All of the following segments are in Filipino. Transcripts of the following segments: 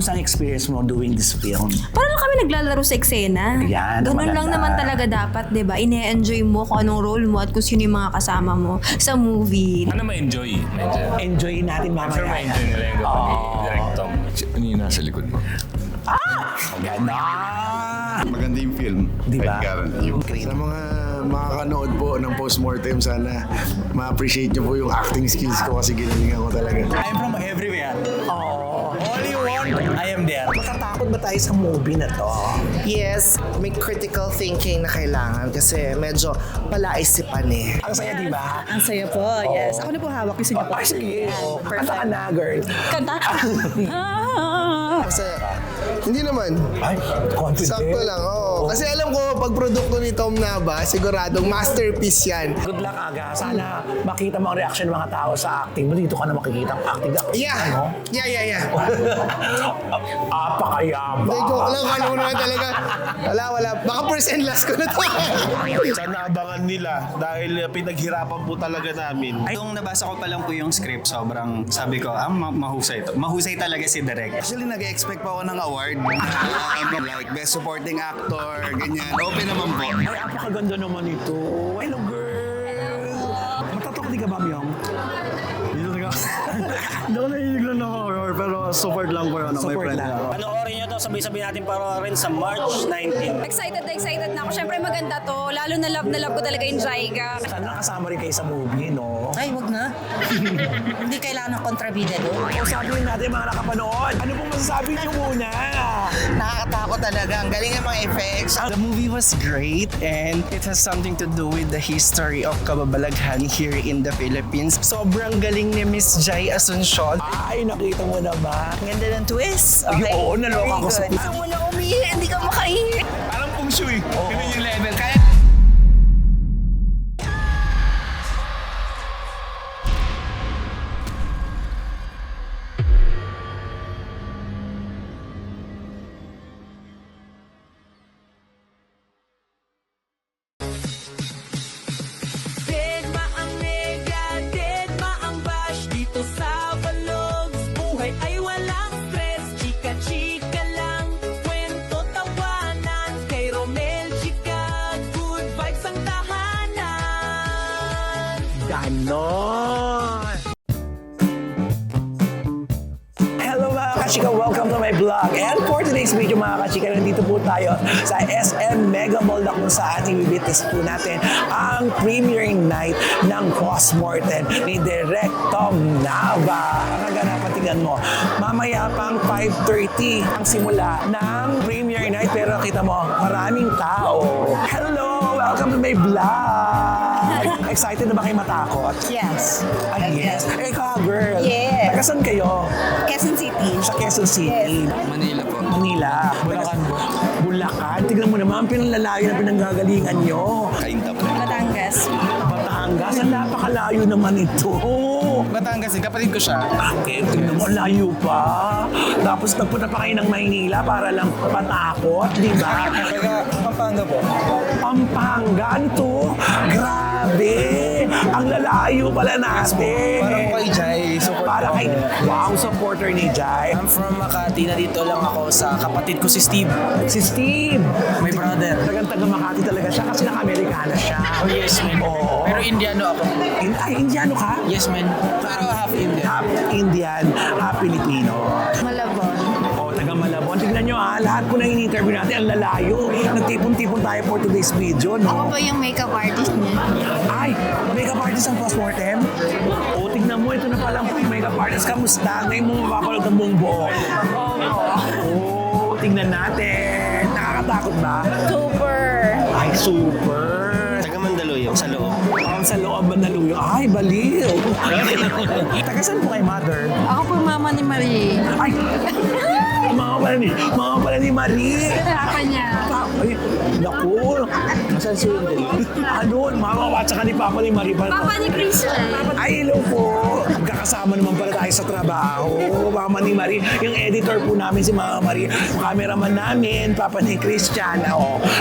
Kamusta ang experience mo doing this film? Parang kami naglalaro sa eksena. Yan, Ganun maganda. lang naman talaga dapat, di ba? Ine-enjoy mo kung anong role mo at kung sino yung mga kasama mo sa movie. Ano ma-enjoy? Medyo. Enjoy natin I'm sure mamaya. ma-enjoy nila yung gawin ni Direk Tom. Ano yung nasa likod mo? Ganda! Maganda yung film. Diba? I guarantee. Sa mga makakanood po ng postmortem, sana ma-appreciate nyo po yung acting skills ko kasi ginalingan ko talaga. I'm from everywhere. Oo. All you want, I am there. Matatakot ba tayo sa movie na to? Yes, may critical thinking na kailangan kasi medyo palaisipan eh. Ang saya, di ba? Ang saya po, yes. Ako na po hawak yung sinyo po. Ay, sige. Kanta ka na, girl. Kanta? Kasi, hindi naman. Ay, confident. Sakto lang, oo. Kasi alam ko, pag produkto ni Tom Nava, siguradong masterpiece yan. Good luck, Aga. Sana makita mo ang reaction ng mga tao sa acting mo. Dito ka na makikita ang acting. Yeah. Ano? Yeah. Apakayabang. Hindi, joke lang. Kala mo naman talaga. Wala. Baka first and last ko na to. Sana abangan nila dahil pinaghirapan po talaga namin. Nung nabasa ko pa lang po yung script, sobrang sabi ko, mahusay ito. Mahusay talaga si Direk. Actually, nag-expect pa ako ng award. Like, best supporting actor, ganyan. Open naman po. Ay, apakaganda naman ito. Hello, girl. Matatok di ka ba, Myong? Hindi ako nahilig lang ng horror, pero support lang po yun. Support lang. Panoorin nyo to, sabay-sabay natin panoorin sa March 19. Excited na ako. Siyempre maganda to. Lalo na love ko talaga yung Jaiga. Sana kasama rin kayo sa movie, no? Ay, wag na. Hindi kailangan ng kontrabida doon. Sabihin natin mga nakapanood. Ano pong masasabi niyo muna? Nakakatakot talaga. Ang galing ng mga effects. The movie was great and it has something to do with the history of kababalaghan here in the Philippines. Sobrang galing ni Miss Jai Asuncion. Ay, nakita mo na ba? Ganda ng twist. Okay. Oo, naloka ko sa... Gusto mo na umihi, hindi ka makahihi. Parang pong shui. Yun yung level. Kaya Deadma ang media, deadma ang bash. Dito sa Vlogs, buhay ay walang stress. Chika-chika lang, kwento tawanan. Kay Romel Chica, good vibes ang tahanan. Ganon! Hello mga kachika! Welcome to my vlog! And for today's video mga kachika, nandito po tayo sa SM Mega Mall na kung saan i-witness po natin ang premiering night ng Postmortem ni Direk Tom Nava. Ang naganapan, tingnan mo, mamaya pang 5:30 ang simula ng premiere night pero kita mo, maraming tao. Hello! Welcome to my vlog! Excited na ba kayo matakot? Yes. Ay, yes. Eh, ka, girl. Yes. Taga saan kayo? Quezon City. Sa Quezon City. Manila po. Manila. Bulacan po. Bulacan. Tignan mo naman, pinanlalayo na pinanggagalingan nyo. Kainta po. Batangas. Batangas, ang napakalayo naman ito. Batangas, kapatid ko siya. Okay, tignan mo, layo pa. Tapos nagpunta pa kayo ng Maynila para lang patakot, di ba? Pampanga po. Pampanga, ano to? Grabe! Ang lalayo pala natin. Parang kay Jai, support Para ko kay, ako. wow, supporter ni Jai. I'm from Makati, nandito lang ako sa kapatid ko si Steve. Si Steve. My brother. Talagang taga Makati talaga siya kasi naka-Amerikana siya. Oh, yes, man. Oo. Pero Indiano ako. Ay, Indiano ka? Yes, man. Pero half Indian. Half Indian, half Filipino. Malabon. O, taga Malabon. Tignan nyo ha, lahat po na in-interview natin, ang lalayo. Nagtipon-tipon tayo for today's video, Ako no? ba yung makeup artist niya? Ay, makeup artist ang Postmortem? O, tignan mo, ito na palang makeup artist. Kamusta? Ngayon mo mapapalog ang buong buo. Oo, tignan natin. Nakakatakot ba? Super. Ay, super. Taga Mandaluyong sa loob. Ang sa loob ba naluyo? Ay, baliw! Taga saan po kay mother? Ako po mama ni Marie. Ay! Mga pala ni Marie! Hirapan niya. Ay, naku. Nasaan si Wendell? Ano, mama at saka ni Papa ni Marie. Papa ni Christian. Ay, hello po. Magkakasama naman pala tayo sa trabaho. Mama ni Marie. Yung editor po namin si Mama Marie. Yung cameraman namin, Papa ni Christian.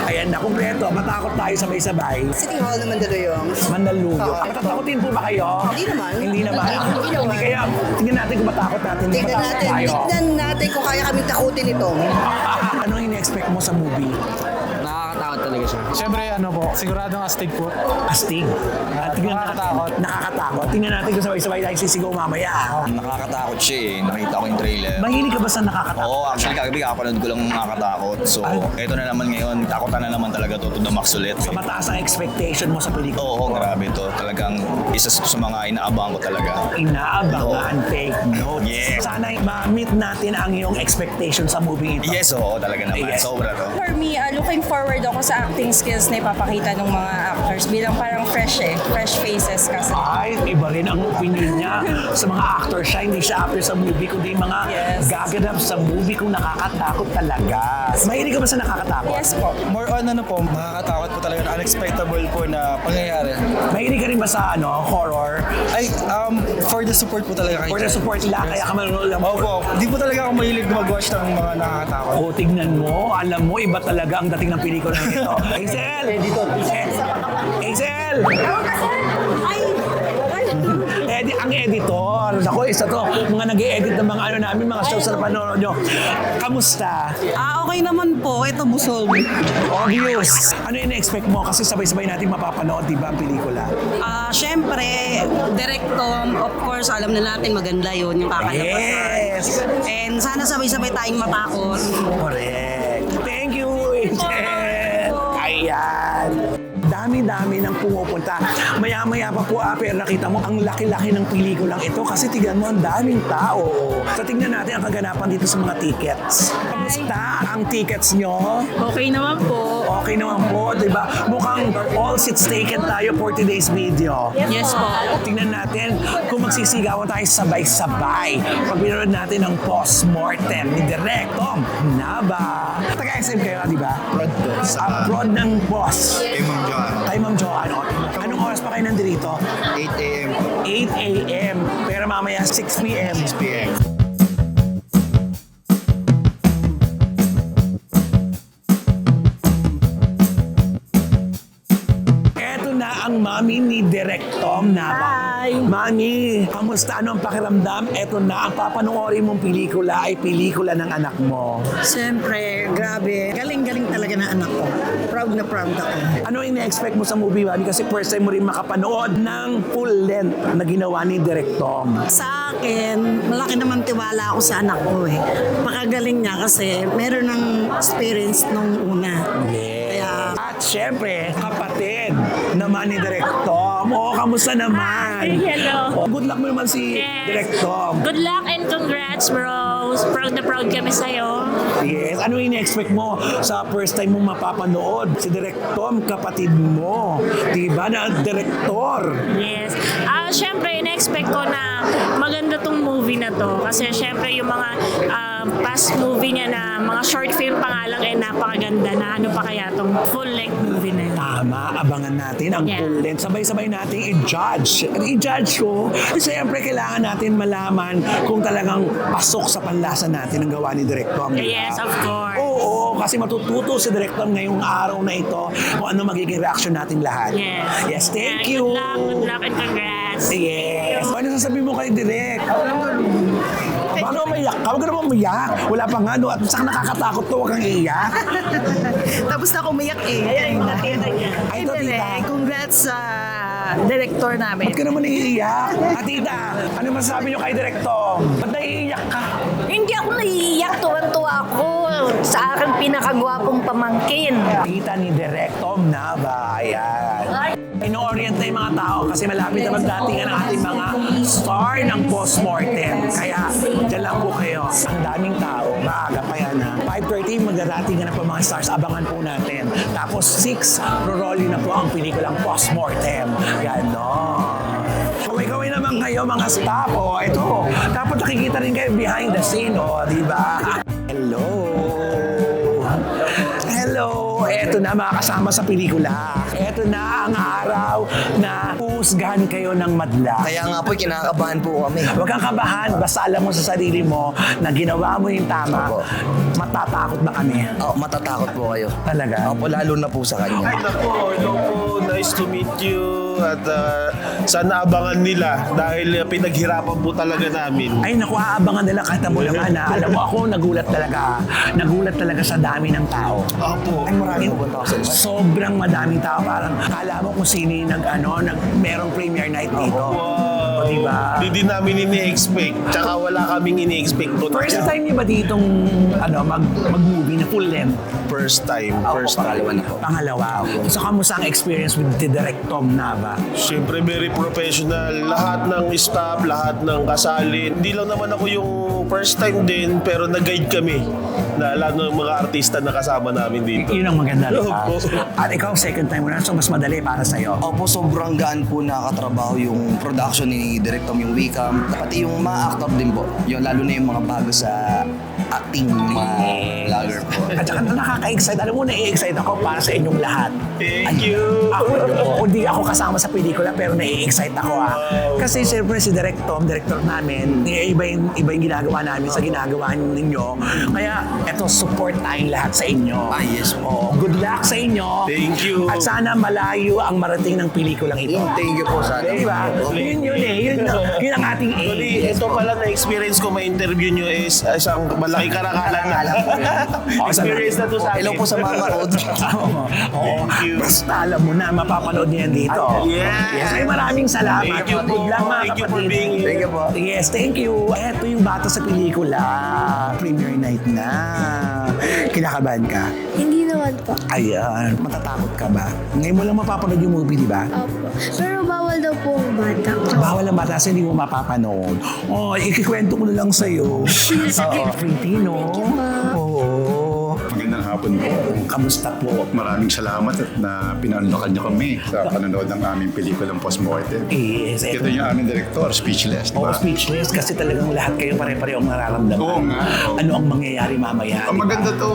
Ayan na, kumpleto. Matakot tayo sabay-sabay. City Hall naman yung Mandaluyong. Matakotin po ba kayo? Hindi naman. Hindi naman. Hindi naman. Hindi kaya, tingnan natin kung matakot natin. Tignan natin kung kaya kami takutin ito. Ano in-expect mo sa movie? Nakakatakot talaga siya. Siyempre, siguradong astig po. Astig. Nakakatakot. Nakakatakot. Tingnan natin kung sabay-sabay tayo sisigaw mamaya. Nakakatakot siya eh. Nakita ko yung trailer. Mahilig ka ba sa nakakatakot? Oo, actually kagabi kakapanood ko lang nakakatakot. So, eto na naman ngayon, takotan na naman talaga to the max ulit. Sa mataas ang expectation mo sa pelikula? Oo, grabe to. Talagang isa sa mga inaabangan ko talaga. Inaabangan, take notes. Yes. Sana ma-meet natin ang iyong expectation sa movie ito. Yes, oo, talaga naman. Yes. Sobra to. For me, looking forward ako sa acting skills na ipapakita ng mga actors bilang parang fresh faces kasi. Ay, iba rin ang opinion niya sa mga actors siya. Hindi siya actor sa movie, kundi mga gaganap sa movie kung nakakatakot talaga. Mahilig ka ba sa nakakatakot? Yes po. More on makakatakot po talaga na unexpectable po na pangyayari. Mahilig ka rin ba sa horror? Ay, for the support po talaga kayo. For the support lang, kaya ka manonood lang. Opo, di po talaga ako mahilig mag-watch ng mga nakakatakot. O, tignan mo. Alam mo, iba talaga ang dating ng pelikula nito. Hazel! Hazel! Ang editor. Ako, isa to. Mga nag-e-edit ng mga namin, mga shows na panonood nyo. Kamusta? Okay naman po. Ito busog. Obvious. Ano yung expect mo? Kasi sabay-sabay natin mapapanood, di ba, ang pelikula? Siyempre, Directom, of course, alam na natin maganda yun yung kakalabasan. Yes! And sana sabay-sabay tayong matakot. Correct. Thank you, Angel. Ayan. Dami-dami nang pumupunta. Maya-maya pa po, pero nakita mo ang laki-laki ng pelikulang ito kasi tignan mo ang daming tao. So tignan natin ang kaganapan dito sa mga tickets. Kamusta ang tickets nyo? Okay naman po. Okay naman po, di ba? Mukhang all seats taken tayo for today's video. Yes po. Tingnan natin kung magsisigawan tayo sabay-sabay pag pinanood natin ang post-mortem ni Directom Nava. Taga-SM kayo, di ba? Prod po. Prod ng boss. Kay Ma'am Joanne. Kay Ma'am Joanne. Anong oras pa kayo nandito? 8 a.m. 8 a.m. Pero mamaya 6 p.m. 6 p.m. Eto na ang mami ni Directom Nava. Hi! Mami, kamusta? Ano ang pakiramdam? Eto na, ang papanoorin mong pelikula ay pelikula ng anak mo. Siyempre, grabe. Galing-galing talaga na anak ko. Proud na proud ako. Ano yung na-expect mo sa movie, Mami? Kasi first time mo rin makapanood ng full length na ginawa ni Directom. Sa akin, malaki naman tiwala ako sa anak ko eh. Pakagaling niya kasi meron ng experience nung una. Kaya, At syempre, kapatid naman ni Directom. Oo, kamusta naman? Hi, hello. Good luck mo naman si Directom. Good luck and congrats, bros. Proud na proud kami sa'yo. Yes. Ano yung in-expect mo sa first time mo mapapanood? Si Directom, kapatid mo. Diba na director? Yes. Syempre, in-expect ko na maganda tong movie na to. Kasi syempre, yung mga past movie niya na mga short film pa nga lang napakaganda na ano pa kaya tong full-length movie na yun. Tama, abangan natin ang Yeah. full length. Sabay-sabay natin i-judge. I-judge ko. Siyempre, kailangan natin malaman kung talagang pasok sa panlasa natin ang gawa ni Directom. di ba? Yes, of course. Oo, kasi matututo si Directom ngayong araw na ito kung ano magiging reaction natin lahat. Yes. Yes, thank Yeah, you. Good luck and congrats. Yes. Ano sasabihin mo kay Direct? Baka umiyak ka. Huwag ka naman umiyak. Wala pa nga. No? At saka nakakatakot to. Huwag kang iiyak. tapos na ako umiyak eh. Ay, ito, tita. Congrats sa director namin. Ba't ka naman naiiyak? Tita, ano masasabi niyo kay Directom? Ba't naiiyak ka? Hindi ako naiiyak. Tuwan-tuwa ako sa aking pinakagwapong pamangkin. Tita ni Directom Nava. Ayan. Ino-orient na yung mga tao kasi malapit na magdatingan ang ating mga star ng post-mortem. Kaya, dyan lang po kayo. Ang daming tao. Maaga pa yan ha. 5:30, magdadatingan na po mga stars. Abangan po natin. Tapos 6, rorolly na po ang pelikulang post-mortem. Ganon. Kaway-kaway naman kayo mga staff. O, ito. Dapat nakikita rin kayo behind the scene. O, di ba? Hello. Hello, na makakasama sa pelikula. Ito na ang araw na uhusgahan kayo ng madla. Kaya nga po, kinakabahan po kami. Huwag kang kabahan, basta alam mo sa sarili mo na ginawa mo yung tama. Opo. Matatakot ba kami? Oh, matatakot po kayo. Talaga? Opo, lalo na po sa kanya. Ay, hello po. Nice to meet you. At sana abangan nila dahil pinaghirapan po talaga namin. Ay naku, aabangan nila kahit mo naman na. Alam mo ako, nagulat talaga. Nagulat talaga sa dami ng tao. Opo. Ay, maraming sobrang madaming tao. Parang kala mo kung sino yung merong premiere night dito. Wow. Diba? Hindi namin ini-expect. Tsaka wala kaming ini-expect po. First time niyo ba ditong mag-movie na full length? First time. First time. Pangalawa na po. Pangalawa. So, kamusta ang experience with the Direct Tom Nava? Siyempre, very professional. Lahat ng staff, lahat ng kasali. Hindi lang naman ako yung first time din, pero nag-guide kami na lahat ng mga artista na kasama namin dito. Yun ang maganda. Opo. At ikaw, second time mo na, so mas madali para sa'yo. Opo, sobrang gaan po nakatrabaho yung production ni Direk Tom, yung Wicam, pati yung mga actor din po. Yung lalo na yung mga bago sa acting mga vlogger po. At saka nakaka-excite. Alam mo, nai-excite ako para sa inyong lahat. Thank you. Ako, hindi ako kasama sa pelikula pero nai-excite ako Kasi siyempre si director namin, iba yung ginagawa namin sa ginagawa ninyo. Kaya eto, support tayong lahat sa inyo. Yes po. Good luck sa inyo. Thank you. At sana malayo ang marating ng pelikulang ito. Thank you po sa Di ba? Yun ang ating aim. Actually, ito pala na experience ko ma-interview nyo is isang malaking karangalan na. Experience na to sa akin. Hello po sa mga Rod. Thank you. Basta alam mo na, mapapanood niyo yan dito. Yes. Ay, maraming salamat. Thank you po. Good luck, mga Thank you for kapatid. being here. Thank you po. Yes, thank you. Eto yung bata sa pelikula. Premiere night na. Kinakabahan ka? Hindi naman po. Ayan. Matatakot ka ba? Ngayon mo lang mapapanood yung movie, di ba? Opo. Pero bawal daw po ang bata. Bawal ang bata kasi hindi mo mapapanood. Oh, ikikwento ko na lang sa'yo. Oo, pretty, no? Oo. Magandang hapon po. Kamusta po? Maraming salamat at na pinanlokan niyo kami sa panonood ng aming pelikulang Postmortem. Yes. Ito yung aming director, Speechless, di Oo, ba? speechless kasi talagang lahat kayo pare-pareho ang nararamdaman. Oo nga. Ano ang mangyayari mamaya, Ang di ba? maganda to.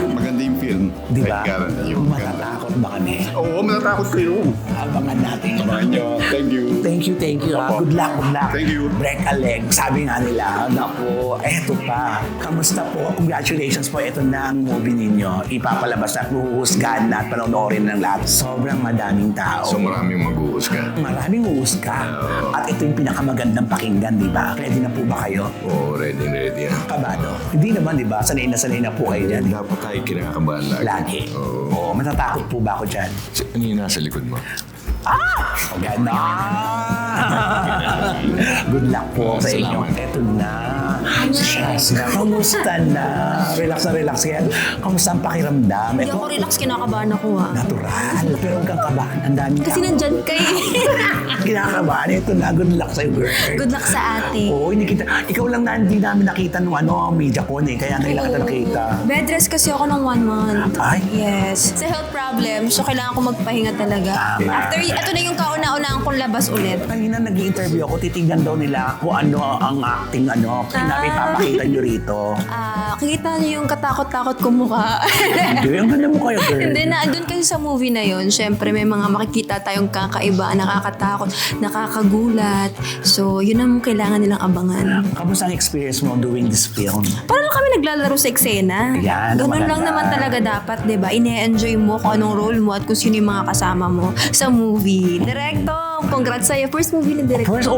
Maganda yung film. Di ba? Kahit gano'n, yung maganda. Matatakot ba kami? Oo, matatakot kayo. Abangan natin. Abangan niyo. Thank you. Thank you. Opo. Good luck. Thank you. Break a leg. Sabi nga nila, naku, eto pa. Kamusta po? Congratulations po. Ito na ang movie ninyo. Ipapalabas at huhusgahan na at panonoorin ng lahat. Sobrang madaming tao. So maraming mag-uusga. Maraming huhusga. At ito yung pinakamagandang pakinggan, di ba? Ready na po ba kayo? Oo, ready yan. Kabado? Hindi naman, di ba? Sanay na po kayo dyan. Dapat tayo kinakabahan lagi. Lagi. Oo. Matatakot po ba ako dyan? Ano yung nasa likod mo? Ganon! Good luck po sa inyo. Eto na. Kamusta na? Relax yan. Kamusta ang pakiramdam? Hindi ako relax, kinakabahan ako Natural. Pero huwag kang kabahan. Ang daming Kasi nandyan kayo. kinakabahan. Ito na. Good luck sa'yo, girl. Good luck sa ate. Oo, hindi kita. Ikaw lang na hindi namin nakita nung media con Kaya ngayon lang kita nakita. Bed rest kasi ako ng 1 month. Ay. Yes. Sa health problem, so kailangan ko magpahinga talaga. Tama. After, ito na yung kauna-unaan kong labas ulit. Kanina nag-i-interview ako, titignan daw nila kung ano ang acting pinapakita nyo rito. Kikita niyo yung katakot-takot ko mukha. Hindi, ang ganda mo kayo, girl. Hindi na, doon kasi sa movie na yon, syempre may mga makikita tayong kakaiba, nakakatakot, nakakagulat. So, yun ang kailangan nilang abangan. Kamusta ang experience mo doing this film? Parang kami naglalaro sa eksena. Yan, Ganun maganda. lang naman talaga dapat, di ba? Ine-enjoy mo kung anong role mo at kung sino yung mga kasama mo sa movie. Directo, congrats sa'yo. First movie ni Direk. First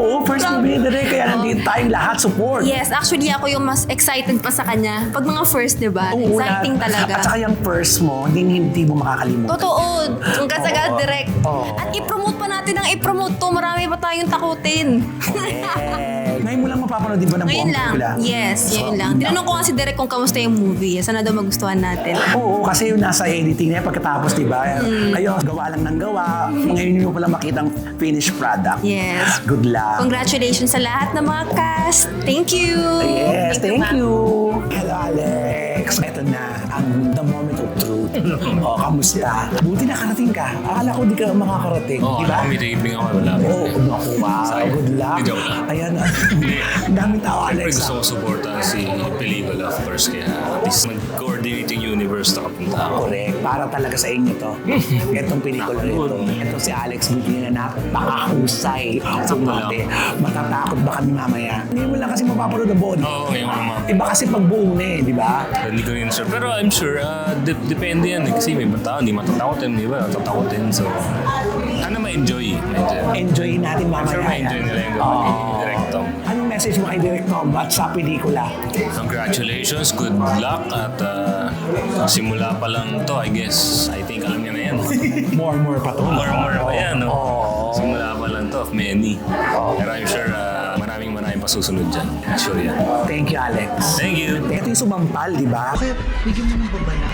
movie ni Direk. Kaya nandito tayong lahat support. Yes, actually ako yung mas excited pa sa kanya. Pag mga first, di ba? Oo, Exciting talaga. At saka yung first mo, hindi mo makakalimutan. Totoo. Congrats agad, Direk. Oo. At i-promote pa natin ang i-promote to. Marami pa tayong takutin. Ngayon mo lang mapapanood, di ba, ng Ngayon buong lang. pelikula? Yes, ngayon lang. Tinanong ko nga si Direk kung kamusta yung movie. Sana daw magustuhan natin. Oo, kasi yung nasa editing niya pagkatapos, di ba? Kayo, gawa lang ng gawa. Ngayon nyo pala makita ang finished product. Yes. Good luck. Congratulations sa lahat ng mga cast. Thank you. Yes, thank ma'am. you. Hello, Alex. Ito na ang the moment of truth. O, kamusta? Buti nakarating ka. Akala ko di ka makakarating, di ba? May taping ako, wala. Oo, naku, wow. Good luck. Hindi, joke lang. Ayan, ang daming tao, Siyempre Alex. gusto ko supportan si pelikula, of course, kaya at least mag-coordinate yung universe na kapunta ako. Correct. Para talaga sa inyo to. Itong pelikula nito. Ito si Alex Buti na napakahusay. Sumate. Matatakot ba kami mamaya? Hindi mo lang kasi mapapanood ang buo. Oo, ngayon ko naman. Iba kasi pag buo na di ba? Hindi ko yun sure. Pero I'm sure, depende yan. Kasi may tao, hindi matatakotin, di ba? Matatakotin. So, sana ma-enjoy. Enjoy natin I'm mamaya. sure ma-enjoy nila yung gawin ni Direct Tom. Anong message mo kay Direct Tom at sa pelikula? Congratulations, good luck, at simula pa lang to, I guess. I think alam niya na yan. More pa to. More pa yan, no? Simula pa lang to, of many. Pero I'm sure maraming pa susunod dyan. Sure yan. Thank you, Alex. Thank you. Ito yung sumampal, di ba? Kaya, bigyan mo ng babala.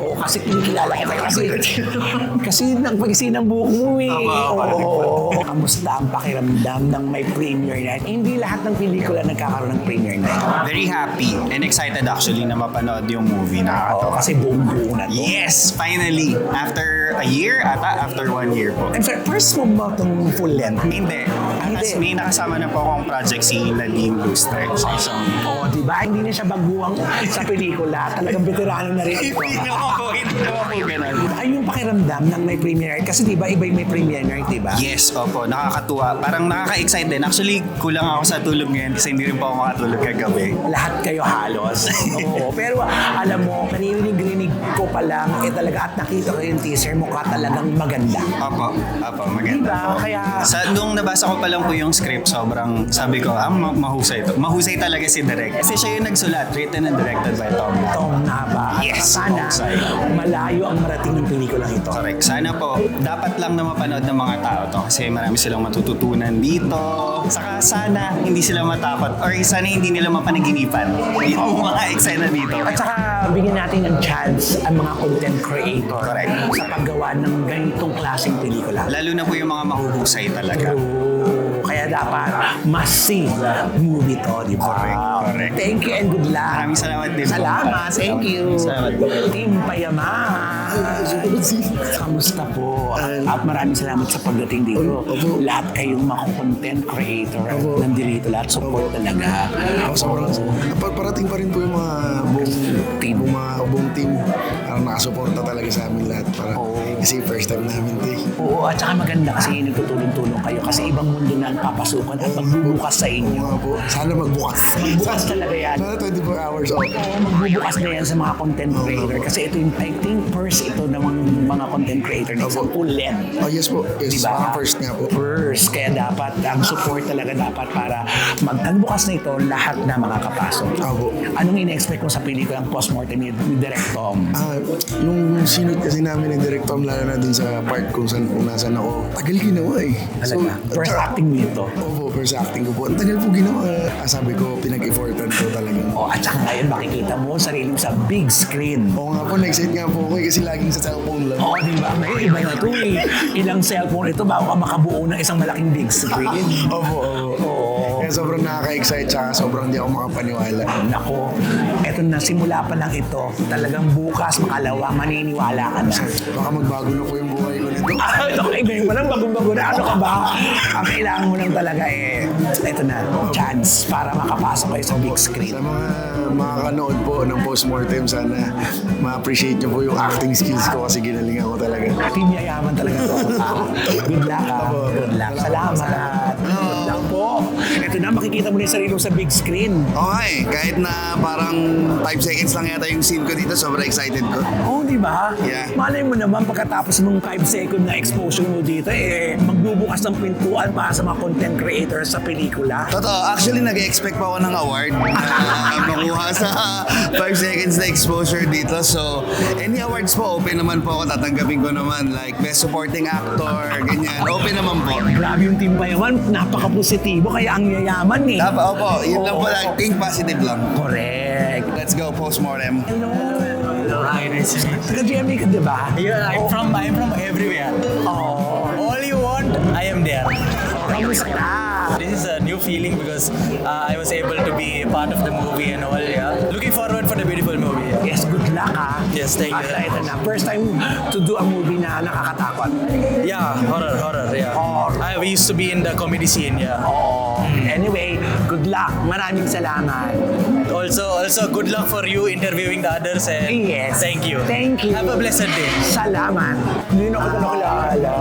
Oo, kasi kinikilala kita kasi nagpag-isi ng buhok mo eh. Oo. Kamusta ang pakiramdam ng may premiere night? Hindi lahat ng pelikula nagkakaroon ng premiere night. Very happy and excited actually na mapanood yung movie na kasi buong-buo na to. Yes, finally. After a year ata, after 1 year po. I'm sorry, first mo ba itong full length? Hindi. Kasi may nakasama na po akong project si Nadine Luster. Oo, di ba? Hindi na siya baguang sa pelikula. Talagang veterano na rin. Hindi naman po ganun. Ay, yung pakiramdam ng may premiere night. Kasi di ba, iba yung may premiere night, di ba? Yes, opo. Nakakatuwa. Parang nakaka-excite din. Actually, kulang ako sa tulog ngayon kasi hindi rin po ako makatulog kagabi. Lahat kayo halos. Oo. Pero alam mo, kanininig-rinig ko pa lang, talaga at nakita ko yung teaser, mukha talagang maganda. Opo, maganda diba? po. Kaya... Nung nabasa ko pa lang po yung script, sobrang sabi ko, mahusay to. Mahusay talaga si Direk. Kasi siya yung nagsulat, written and directed by Tom. Tom na ba? Yes, sana mahusay. malayo ang marating ng pelikulang ito. Correct. Sana po, dapat lang na mapanood ng mga tao to kasi marami silang matututunan dito. Saka sana hindi sila matakot or sana hindi nila mapanaginipan yung mga eksena dito. At saka bigyan natin ng chance ang mga content creator. Correct. Sa paggawa ng ganitong klaseng pelikula. Lalo na po yung mga mahuhusay talaga. Kaya dapat must-see movie to, di ba? Correct. Thank you and good luck. Maraming salamat din. Salamat. Thank you. Salamat. Team Payaman. Kamusta po? At maraming salamat sa pagdating dito. Lahat kayong mga content creator nandito. Lahat support talaga. Sobrang parating pa rin po yung mga buong team. Nakasuporta talaga sa amin lahat. Kasi first time namin ito. Oo, at saka maganda kasi nagtutulong-tulong kayo kasi ibang mundo na ang papasukan at magbubukas sa inyo. Sana magbukas. Magbukas talaga yan. Sana 24 hours off. Oo, magbubukas na yan sa mga content creator kasi ito yung, I think, first ito ng mga content creator na isang full length. Oh, yes po. Yes, diba? First nga po. First. Kaya dapat, ang support talaga dapat para magbukas na ito, lahat na makakapasok. Anong ina-expect mo sa pelikulang Postmortem ni Direct Tom? Yung sinut kasi namin ni Direct Tom, lalo na dun sa part kung nasan ako, tagal ginawa eh. Talaga? First acting mo ito? Opo, first acting ko po. Ang tagal po ginawa. Sabi ko, pinag-effortan ko talaga. At saka ngayon makikita mo sarili mo sa big screen. Oo nga po, na-excite nga po ako kasi laging sa cellphone lang. Oo, di ba? May iba na ito eh. Ilang cellphone ito bago ka makabuo ng isang malaking big screen. Opo. Kaya sobrang nakaka-excite tsaka sobrang di ako makapaniwala. Nako, eto na, simula pa lang ito. Talagang bukas, makalawa, maniniwala ka na. Baka magbago na po yung buhay ko nito. Okay, ba lang bagong-bago na. Ano ka ba? Ang kailangan mo lang talaga eto na, chance para makapasok kayo sa big screen. Sa mga makakanood po ng Postmortem, sana ma-appreciate nyo po yung acting skills ko kasi ginalingan ko talaga. Team Yayaman talaga to. Good luck ha. Good luck. Salamat. Good luck po. Ito na, makikita mo na yung sarili mo sa big screen. Oo nga eh. Kahit na parang 5 seconds lang yata yung scene ko dito, sobrang excited ko. Oo, di ba? Yeah. Malay mo naman pagkatapos ng 5 second na exposure mo dito, magbubukas ng pintuan para sa mga content creators sa pelikula. Totoo. Actually, nag-expect pa ako ng award na makuha sa 5 seconds na exposure dito. So, any awards po, open naman po ako. Tatanggapin ko naman. Like, Best Supporting Actor, ganyan. Open naman po. Grabe yung Team Payaman. Napaka-positibo. Kaya ang yayaman eh. Dapat, opo. Yun lang po lang. Think positive lang. Correct. Let's go, Postmortem. Hi, nice to meet you. Taga-GMA ka, di ba? Yeah, I'm from everywhere. All you want, I am there. Kamusta? This is a new feeling because I was able to be part of the movie and all. Yeah, looking forward for the beautiful movie. Yeah. Yes, thank you. At ito na, first time to do a movie na nakakatakot. Yeah, horror, yeah. We used to be in the comedy scene, yeah. Anyway, good luck. Maraming salamat. Also, good luck for you interviewing the others and Yes. thank you. Thank you. Have a blessed day. Salamat. Hindi na ako nakilala.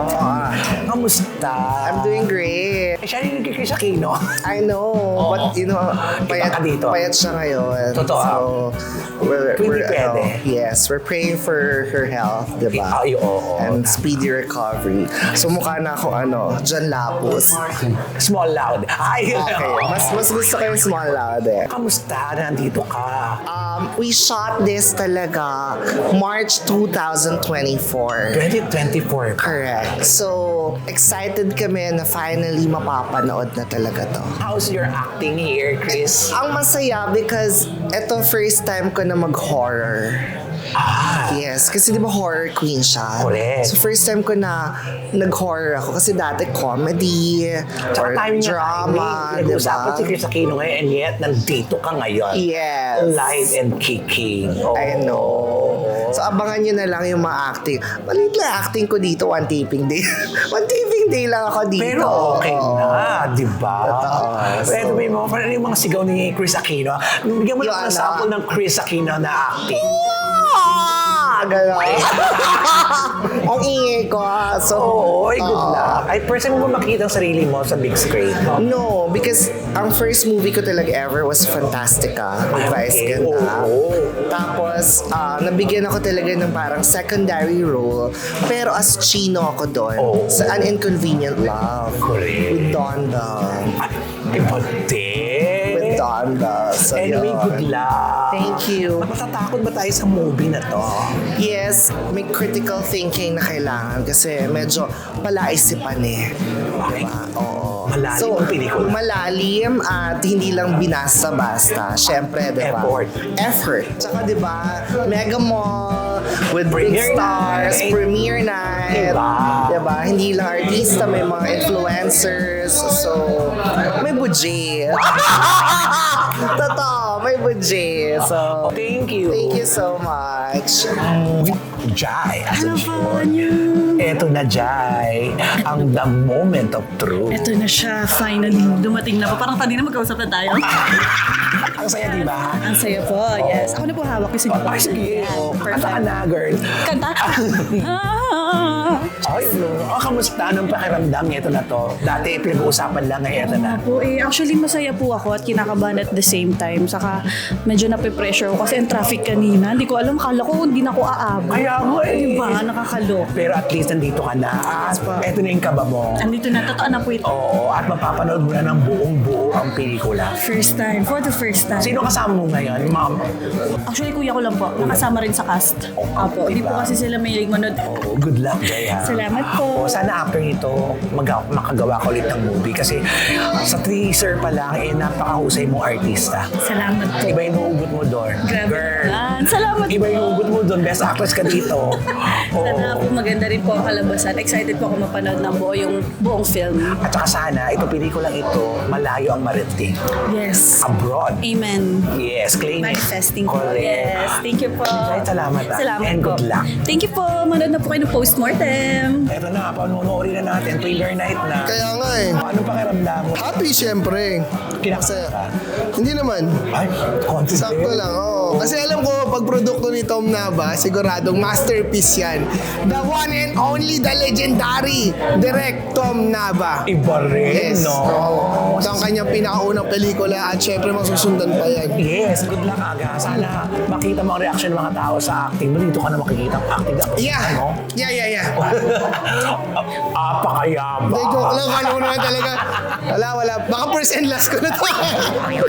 Kamusta? I'm doing great. Eh, siya rin kay Chris Aquino. I know, but you know, payat siya ngayon. Totoo. So, Pwede. yes, we're praying for her health, di ba? Ay, oo. And speedy recovery. So, mukha na ako, John Lapus. Small loud. Ay, Okay, mas gusto ko yung small loud eh. Kamusta? Nandito ka? We shot this talaga March 2024. 2024. Correct. So, excited kami na finally mapapanood na talaga to. How's your acting here, Chris? Ang masaya because ito first time ko na mag-horror. Yes, kasi di ba horror queen siya? Correct. So first time ko na nag-horror ako kasi dati comedy or drama, di Nag-usapan ba? si Chris Aquino ngayon and yet nandito ka ngayon. Yes. Live and kicking. I know. So abangan nyo na lang yung mga acting. Maliit lang acting ko dito, one taping day. One taping day lang ako dito. Pero okay na, di ba? Totoo. Pero may mga, ano yung mga sigaw ni Chris Aquino? Bigyan mo Yung lang ng sample ng Chris Aquino na acting. Gano'n. Ang ingay ko. So, good luck. Ay, first time mo ba makita ang sarili mo sa big screen? No, because ang first movie ko talaga ever was Fantastica with Vice Ganda. Tapos, nabigyan ako talaga ng parang secondary role. Pero as Chino ako doon. Sa An Inconvenient Love. With Donda. With Donda. So, Anyway, yun. good luck. Thank you. Matatakot ba tayo sa movie na to? Yes, may critical thinking na kailangan kasi medyo palaisipan eh. Diba? Oo. Malalim ang pelikula. Malalim at hindi lang binasa-basta. Siyempre, diba? Effort. Tsaka diba, Mega Mall with big stars, premiere night. Diba? Hindi lang artista, may mga influencers. So, may budget. Totoo, may budget. So, thank you. Thank you so much. Jai. Ano po niyo? Eto na, Jai. Ang the moment of truth. Ito na siya, finally dumating na po. Parang kanina magkausap na tayo. Ang saya, di ba? Ang saya po, yes. Ako na po hawak yung siguro. Ay, sige. Kanta ka na, girl. Kanta? Ay, kamusta? Anong pakiramdam? Ito na to. Dati pinag-uusapan lang, ngayon ito na. Po, actually, masaya po ako at kinakabahan at the same time. Saka medyo nape-pressure ako kasi ang traffic kanina. Hindi ko alam, kala ko hindi na ako aabot. Kaya mo eh. Diba? Nakakalok. Pero at least nandito ka na. At ito na yung kaba mo. Andito na, totoo na po ito. Oo, at mapapanood mo na ng buong-buo ang pelikula. First time, for the first time. Sino kasama mo ngayon? Ma'am? Actually, kuya ko lang po. Nakasama rin sa cast. Apo, hindi po kasi sila mahilig manood. Oh, good luck, Jaya. Salamat po. Sana after nito, makagawa ka ulit ng movie. Kasi sa teaser pa lang, napakahusay mong artista. Salamat po. Iba yung hugot mo doon. Grabe Girl. naman. Salamat Iba yung hugot mo doon. Best actress ka dito. Sana po maganda rin po ang kalabasan. Excited po ako mapanood ng buong film. At saka sana, ito pelikulang ito, malayo ang marating. Yes. Abroad. Amen. Yes, claim it. Manifesting po. Correct. Yes. Thank you po. Salamat. Salamat And po. good luck. Thank you po. Manood na po kayo ng postmortem. Eto na, panunuorin na natin. Trailer night na. Kaya nga eh. Ano pakiramdam mo? Happy syempre. Kinakasaya ka? Hindi naman. Ay, konti Sakto lang, oo. Kasi alam ko, pag produkto ni Tom Nava, siguradong masterpiece yan. The one and only, the legendary, Direk Tom Nava. Iba rin, Yes. no? Oo. Ito ang kanyang pinakaunang pelikula at syempre masusundan pa yan. Yes, good luck aga. Sana makita mo ang reaction ng mga tao sa acting mo. Dito ka na makikita ang acting. Yeah. Ano? Yeah. Apakayaba. Hindi, joke lang. Kala ko naman talaga. Wala. Baka first and last ko na to.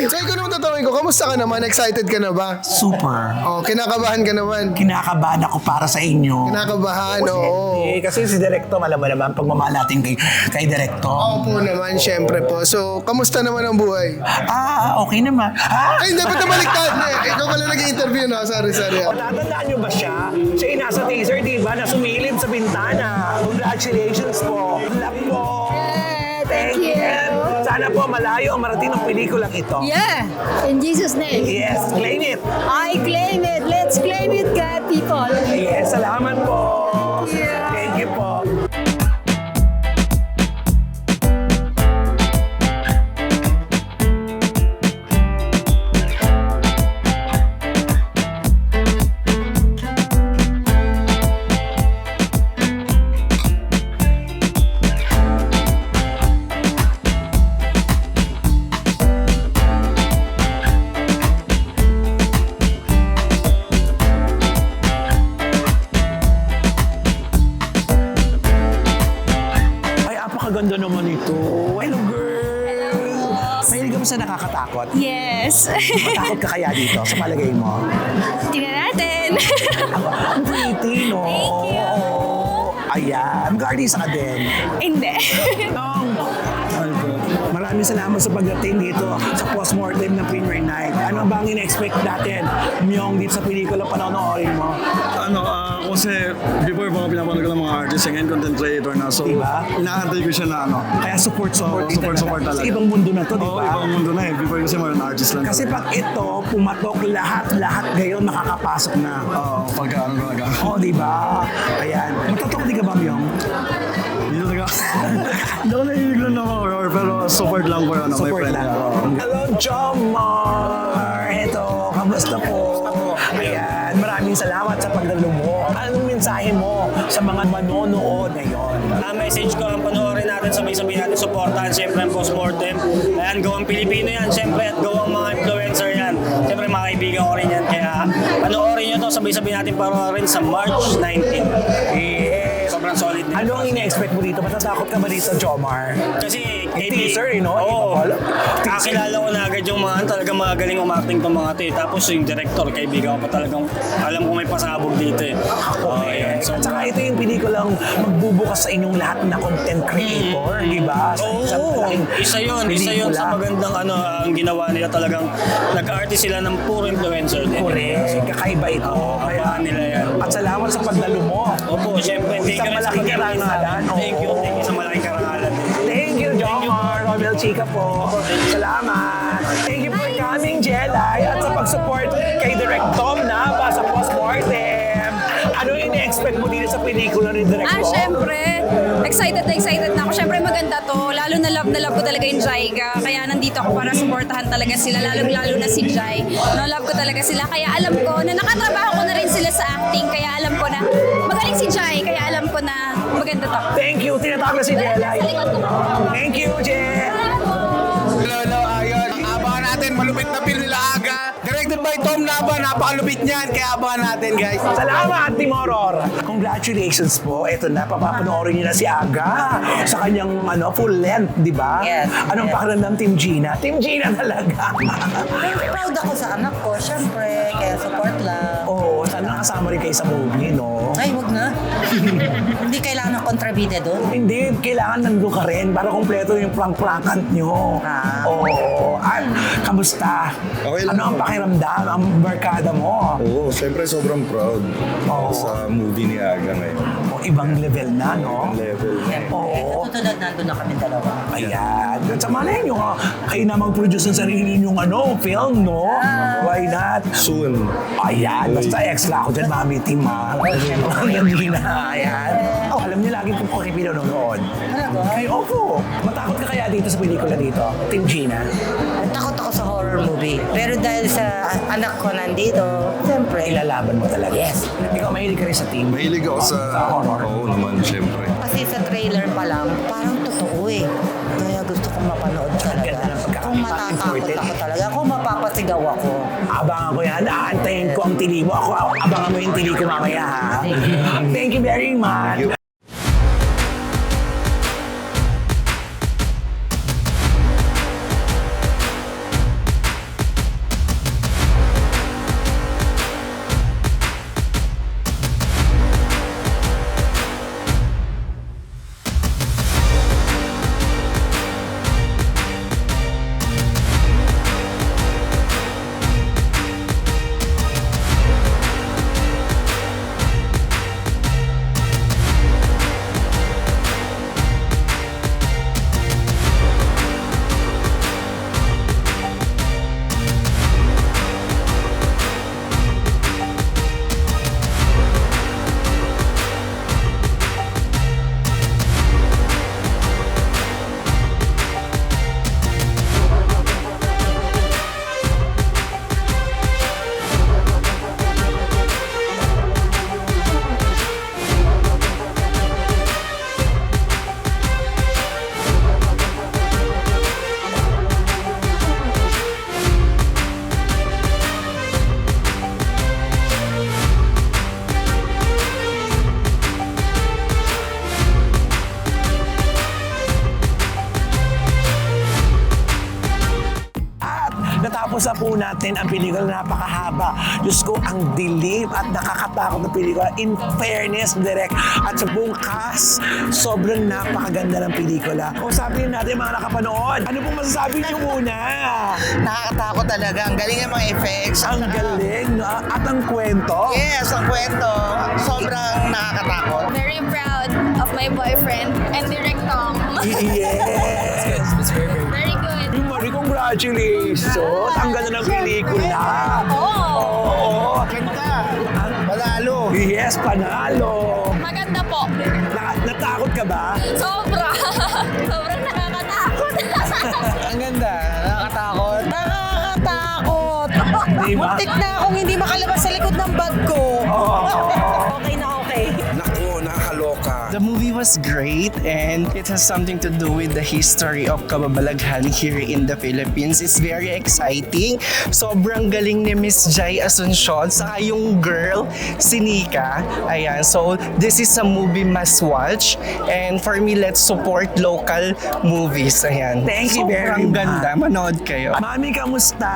So, ikaw naman tatawin ko. Kamusta ka naman? Excited ka na ba? Super. Oh, kinakabahan ka naman. Kinakabahan ako para sa inyo. Kinakabahan, oo. Kasi si Directo, alam mo naman, pagmamahal natin kay Directo. Opo naman, syempre po. So, kamusta naman ang buhay? Okay naman. Ay, dapat na baliktad. Ikaw pala nag-interview, no? Sorry. Tatandaan nyo ba siya? Siya yung nasa teaser, di ba? Na sumilip sa bintana. Congratulations po. Good luck po. Thank you. Sana po malayo ang marating ng pelikulang ito. Yeah, in Jesus' name. Yes, claim it. I claim it. Let's Let's play with God, people. Yes, salamat po. Thank you po. Ay, apakaganda naman ito. Hello, girl. Mahilig ka ba sa nakakatakot? Yes. Matakot ka kaya dito sa palagay mo? Tingnan natin. Ang pretty, no? Thank you. Ayan. Mag-artista ka din. Hindi. Maraming salamat sa pagdating dito sa postmortem ng Premiere Night. Ano ba ang in-expect natin, Myong, dito sa pelikula panonoorin mo? Kasi before mga pinapanood ko ng mga artists, ngayon content creator na. So, inaantay ko siya na Kaya support talaga. Sa ibang mundo na to, di Oo, ba? ibang mundo na eh. Before kasi mga artist lang. Kasi pag ito, pumatok lahat ngayon makakapasok na. Oo, pagka talaga. Oo, di ba? Ayan. Matatok di ka ba, Myong? Hindi talaga. Hindi ako nainig lang ng horror, pero support lang po yun. Support lang. Hello, Jomar! Ito, kamusta po? Ayan, maraming salamat sa pagdalo mo. Anong mensahe mo sa mga manonood ngayon? Ang message ko, ang panoorin natin, sabay-sabay natin supportahan siyempre ang postmortem. Ayan, gawang Pilipino yan, siyempre, at gawang mga influencer yan. Siyempre, mga kaibigan ko rin yan. Kaya panoorin nyo to, sabay-sabay natin panoorin sa March 19. Yes. Sobrang solid din. Ano ang ine-expect mo dito? Matatakot ka ba dito, Jomar? Kasi, Yung teaser, you know? Oo. Kakilala ko na agad yung mga talagang magaling umakting tong mga to eh. Tapos yung director, kaibigan ko pa talagang alam ko may pasabog dito eh. Okay. At saka ito yung pelikulang magbubukas sa inyong lahat na content creator, di ba? Oo, isa yun sa magandang ang ginawa nila talagang nag-artist sila ng puro influencer din. Correct. Kakaiba ito. Kaya nila yan. At salamat sa pagdalo mo. Opo, syempre. Isang malaking karangalan. Thank you. Sa malaking karangalan. Thank you, Jomar. Romel Chica po. Salamat. Thank you for coming, Jelay, at sa pag-support kay Direk Tom Nava sa postmortem. Ano yung ine-expect mo dito sa pelikula ni Direk Tom? Syempre. Excited na ako. Syempre maganda to. Lalo na love ko talaga yung Jaiga. Kaya nandito ako para supportahan talaga sila. Lalo na si Jai. No, love ko talaga sila. Kaya alam ko na nakatrabaho ko na rin sila sa acting. Kaya alam ko na magaling si Jai. Kaya alam ko na maganda to. Thank you. Tinatawag na si Jelay. Thank you, Jel. Hello, ayun. Abangan natin, malupit na film nila Aga. Directed by Tom Nava, napakalupit niyan. Kaya abangan natin, guys. Salamat, Team Horror! Congratulations po. Ito na, papapanoorin niyo na si Aga sa kanyang full length, di ba? Yes. Anong pakiramdam, Team Gina? Team Gina talaga. Proud ako sa anak ko, syempre. Kaya support lang. Oo, sana kasama rin kayo sa movie, no? Ay, wag na. Hindi kailangan ng kontrabida doon. Hindi, kailangan nandun ka rin para kompleto yung prank-prankant nyo. Oo. Kamusta? Okay lang Ano ang po. pakiramdam? Ang barkada mo? Oo, siyempre sobrang proud sa movie ni Aga ngayon. Ibang level na, no? Ibang level. Oo. Tutulad nandun na kami dalawa. Ayan. At sa malay nyo, kayo na mag-produce ng sarili ninyong film, no? Why not? Soon. Ayan. Basta extra ako dyan, mami team, ha? Hindi na. Ayan. Oh, alam niyo lagi kung kayo pinanonood. Kayo, opo. Matakot ka kaya dito sa pelikula dito? Team Gina? Takot ako sa horror movie. Pero dahil sa anak ko nandito, siyempre. Ilalaban mo talaga. Yes. Ikaw, mahilig ka rin sa team? Mahilig ako sa horror. Oo naman, siyempre. Kasi sa trailer pa lang, parang totoo eh. Kaya gusto kong mapanood talaga. Kung matatakot ako talaga, kung mapapasigaw ako. Abangan ko yan. Aantayin ko ang tili mo. Ako, abangan mo yung tili ko mamaya, ha? Thank you very much. natin ang pelikula na napakahaba. Diyos ko, ang dilim at nakakatakot na pelikula. In fairness, direct. At sa buong cast, sobrang napakaganda ng pelikula. Kung sabihin natin mga nakapanood, ano pong masasabi niyo muna? Nakakatakot talaga. Ang galing ng mga effects. Ang galing, no? At ang kwento. Yes, ang kwento. Sobrang nakakatakot. Very proud of my boyfriend and Direct Tom. Yes! Very good. Yung Marie, congratulations! Ang ganda ng pelikula. Oo. Ganda. Panalo. Yes, panalo. Maganda po. Natakot ka ba? Sobra. Sobrang nakakatakot. Ang ganda, nakakatakot. Nakakatakot! Diba? Muntik na akong hindi makalabas sa likod ng bag ko. Okay na okay. Naku, nakakaloka. The movie was great and it has something to do with the history of kababalaghan here in the Philippines. It's very exciting. Sobrang galing ni Miss Jai Asuncion saka yung girl, si Nika. Ayan, so this is a movie must watch and for me, let's support local movies. Ayan. Thank you very Sobrang much. ganda. Manood kayo. Mami, kamusta?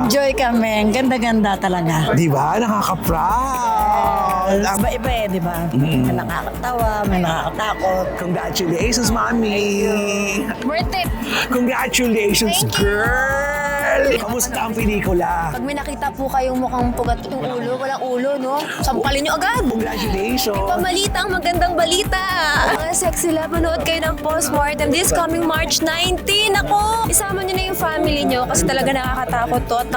Enjoy kami. Ang ganda-ganda talaga. Di ba? Nakaka-proud. Iba-iba eh, di ba? May nakakatawa, may nakakatakot. Congratulations, Mami. Worth it. Congratulations, girl. Kamusta ang pelikula? Pag may nakita po kayong mukhang pugat yung ulo, walang ulo, no? Sampalin nyo agad. Congratulations. Pamalita ang magandang balita. Mga sexy love, manood kayo ng Postmortem this coming March 19. Ako, isama nyo na yung family nyo kasi talaga nakakatakot to at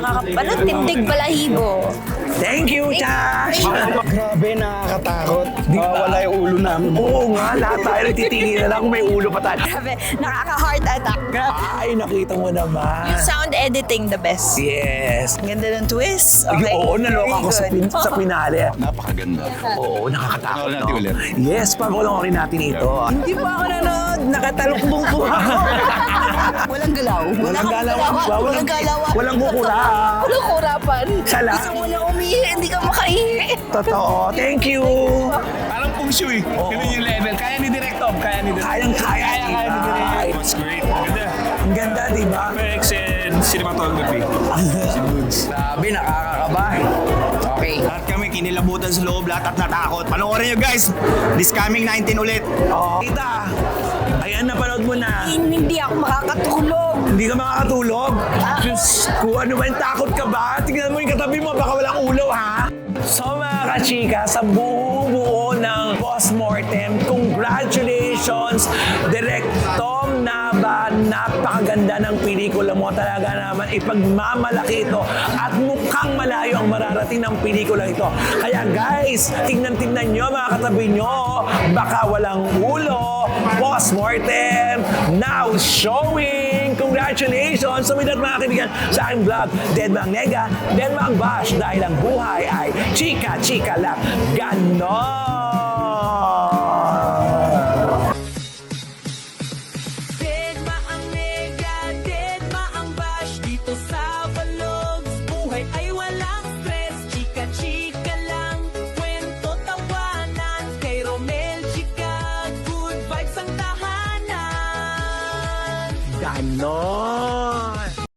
tindig balahibo. Thank you, Tash. Grabe, nakakatakot. Wala yung ulo namin. Oo nga, lahat tayo nagtitingin na lang kung may ulo pa tayo. Grabe, nakaka-heart attack. Grabe. Ay, nakita mo naman. Yung sound editing, the best. Yes. Ang ganda ng twist. Okay. Oo, naloka ko sa, Very good. sa pinali. Napakaganda. Oo, nakakatakot. Panoorin natin ulit. Yes, pag-ulongin natin ito. Hindi pa ako nanood. Nakatalukbong po ako. Walang galaw. Walang galaw. Walang galaw. Walang kukura. Walang kurapan. Sala. Gusto mo na umihi, hindi ka makaihi. Totoo. Thank you. Parang pong shui. Ganun yung level. Kaya ni Direct Tom. Kaya ni Direct. Kayang-kaya. Kaya ni Direct. It was great. Ganda. Ang ganda, di ba? Effects and cinematography. Grabe, nakakakabahan. Okay. Lahat kami kinilabutan sa loob, lahat at natakot. Panoorin nyo guys, this coming 19 ulit. Oo. Kita. Ayan, napanood mo na. Hindi ako makakatulog. Hindi ka makakatulog? Diyos ko, ano ba yung takot ka ba? Tingnan mo yung katabi mo, baka walang ulo, ha? So mga kachika, sa buo ng Postmortem, congratulations, Direct Tom Nava. Napakaganda ng pelikula mo. Talaga naman, ipagmamalaki ito at mukhang malayo ang mararating ng pelikula ito. Kaya guys, tingnan-tingnan nyo mga katabi nyo, baka walang ulo. Postmortem, now showing! Congratulations! So with that mga kaibigan, sa aking vlog, Dead Mang Nega, Dead Mang Bash, dahil ang buhay ay chika-chika lang. Ganon!